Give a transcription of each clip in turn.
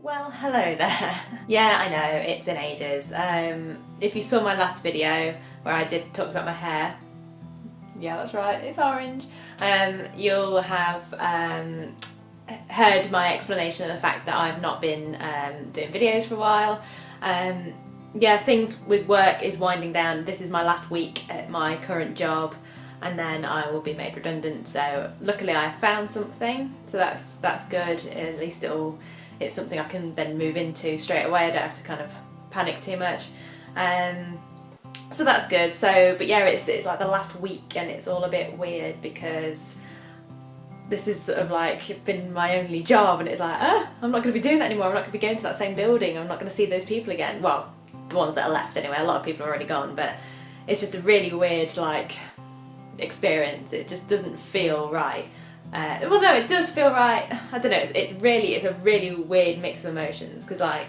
Well, hello there. Yeah, I know, it's been ages. If you saw my last video where I did talk about my hair, yeah, that's right, it's orange, you'll have heard my explanation of the fact that I've not been doing videos for a while. Yeah, things with work is winding down. This is my last week at my current job and then I will be made redundant, so luckily I found something, so that's good. At least it's something I can then move into straight away. I don't have to kind of panic too much. So that's good. So, but yeah, it's like the last week and it's all a bit weird because this is sort of like been my only job and it's like, I'm not going to be doing that anymore. I'm not going to be going to that same building. I'm not going to see those people again. Well, the ones that are left anyway. A lot of people are already gone, but it's just a really weird like experience. It just doesn't feel right. Well, no, it does feel right. I don't know. It's a really weird mix of emotions because like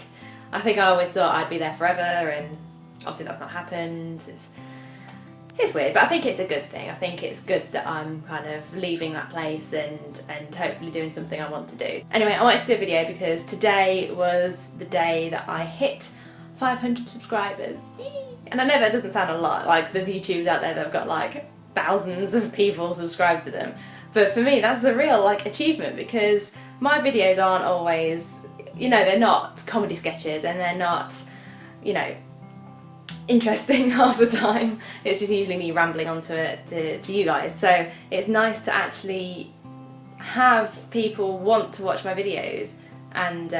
I think I always thought I'd be there forever, and obviously that's not happened. It's weird, but I think it's a good thing. I think it's good that I'm kind of leaving that place and hopefully doing something I want to do. Anyway, I wanted to do a video because today was the day that I hit 500 subscribers. And I know that doesn't sound a lot. Like there's YouTubers out there that have got like thousands of people subscribed to them. But for me, that's a real like achievement because my videos aren't always, you know, they're not comedy sketches and they're not, you know, interesting half the time. It's just usually me rambling onto it to you guys. So it's nice to actually have people want to watch my videos, and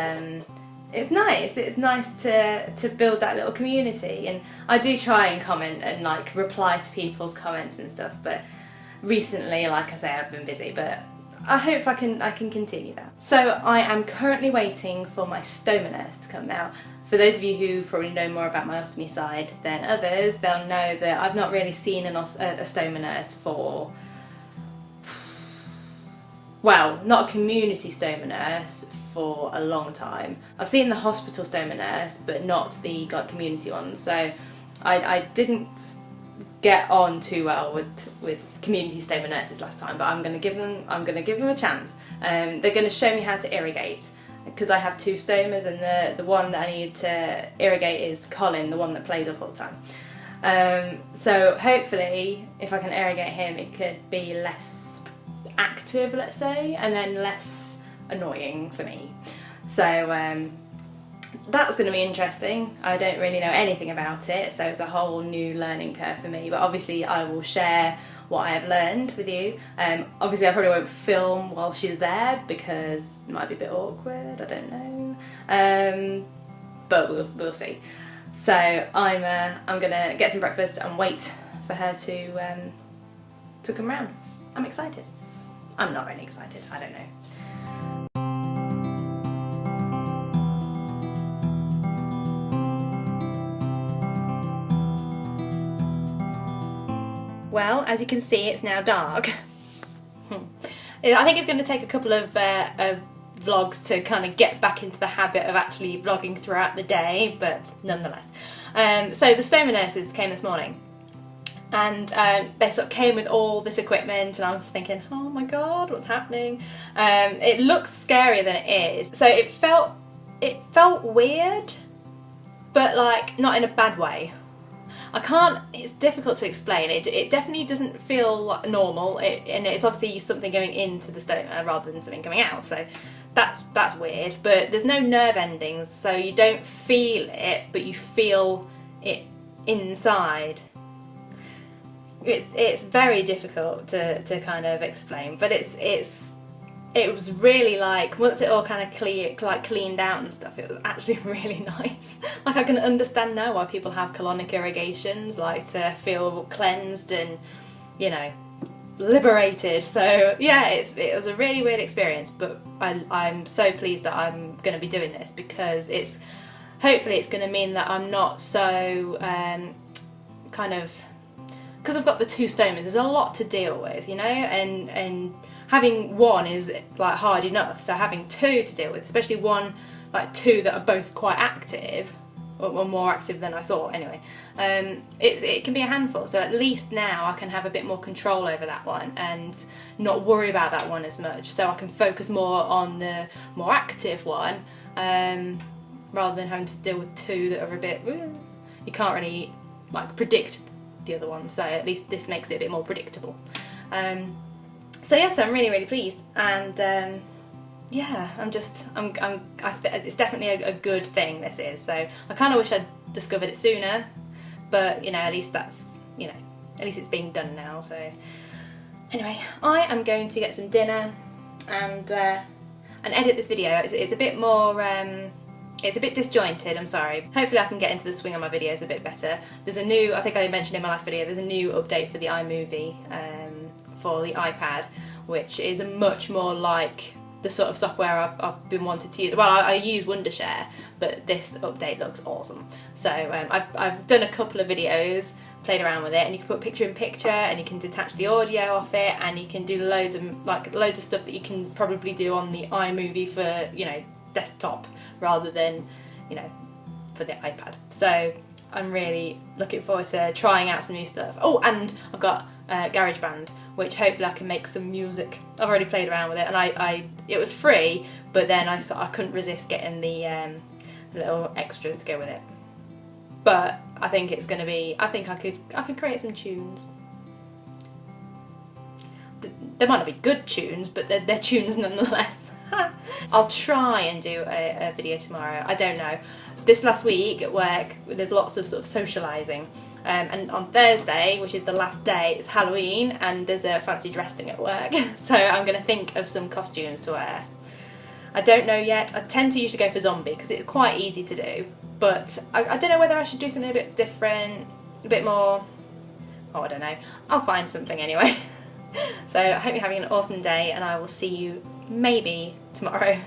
it's nice to build that little community. And I do try and comment and like reply to people's comments and stuff, but recently, like I say, I've been busy, but I hope I can continue that. So I am currently waiting for my stoma nurse to come now. For those of you who probably know more about my ostomy side than others, they'll know that I've not really seen a stoma nurse for, well, not a community stoma nurse for a long time. I've seen the hospital stoma nurse, but not the community ones. So I didn't get on too well with community stoma nurses last time, but I'm gonna give them a chance. They're gonna show me how to irrigate because I have two stomas, and the one that I need to irrigate is Colin, the one that plays up all the time. So hopefully, if I can irrigate him, it could be less active, let's say, and then less annoying for me. So that's going to be interesting. I don't really know anything about it, so it's a whole new learning curve for me, but obviously I will share what I have learned with you. Obviously I probably won't film while she's there because it might be a bit awkward, I don't know, but we'll see. So I'm gonna get some breakfast and wait for her to come round. I'm excited. I'm not really excited, I don't know. Well, as you can see, it's now dark. I think it's going to take a couple of vlogs to kind of get back into the habit of actually vlogging throughout the day, but nonetheless. So the stoma nurses came this morning, and they sort of came with all this equipment, and I was thinking, oh my god, what's happening? It looks scarier than it is. So it felt weird, but like not in a bad way. It's difficult to explain. It definitely doesn't feel normal, and it's obviously something going into the stoma rather than something coming out, so that's weird. But there's no nerve endings, so you don't feel it, but you feel it inside. It's very difficult to kind of explain, but it was really like, once it all kind of cleaned out and stuff, it was actually really nice. Like I can understand now why people have colonic irrigations, like to feel cleansed and, you know, liberated. So yeah, it was a really weird experience, but I'm so pleased that I'm going to be doing this because hopefully it's going to mean that I'm not so kind of, because I've got the two stomas, there's a lot to deal with, you know, and having one is like hard enough, so having two to deal with, especially two that are both quite active, or more active than I thought anyway. It can be a handful, so at least now I can have a bit more control over that one and not worry about that one as much, so I can focus more on the more active one, rather than having to deal with two that are a bit, you can't really like predict the other one, so at least this makes it a bit more predictable. So yeah, so I'm really pleased, and yeah, it's definitely a good thing, this is. So I kind of wish I'd discovered it sooner, but you know, at least that's, you know, at least it's being done now. So anyway, I am going to get some dinner and edit this video. It's a bit more, it's a bit disjointed, I'm sorry. Hopefully I can get into the swing of my videos a bit better. There's a new, I think I mentioned in my last video, there's a new update for the iMovie for the iPad, which is much more like the sort of software I've been wanting to use. Well, I use Wondershare, but this update looks awesome. So I've done a couple of videos, played around with it, and you can put picture in picture, and you can detach the audio off it, and you can do loads of stuff that you can probably do on the iMovie for, you know, desktop rather than, you know, for the iPad. So I'm really looking forward to trying out some new stuff. Oh, and I've got GarageBand, which hopefully I can make some music. I've already played around with it, and it was free, but then I thought I couldn't resist getting the little extras to go with it. But I think it's going to be, I think I could create some tunes. They might not be good tunes, but they're tunes nonetheless. I'll try and do a video tomorrow. I don't know. This last week at work, there's lots of sort of socialising. And on Thursday, which is the last day, it's Halloween, and there's a fancy dress thing at work. So I'm going to think of some costumes to wear. I don't know yet. I tend to usually go for zombie because it's quite easy to do. But I don't know whether I should do something a bit different, a bit more... Oh, I don't know. I'll find something anyway. So I hope you're having an awesome day, and I will see you maybe tomorrow.